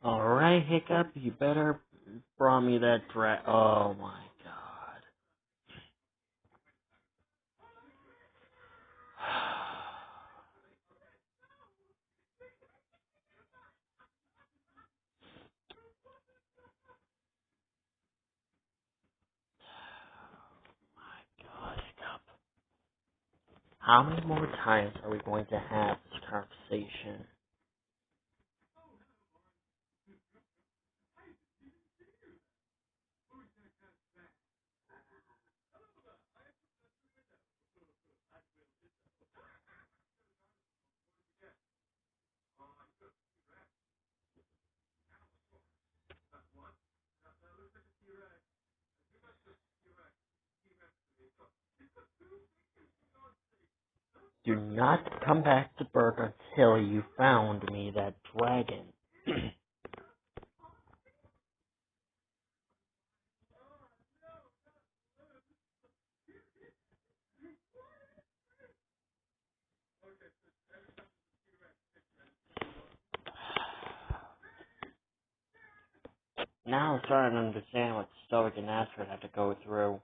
Alright, Hiccup, you better brought me that oh my god. God, Hiccup. How many more times are we going to have this conversation? Do not come back to Berg until you found me that dragon. Now I'm starting to understand what Stoic and Astrid had to go through.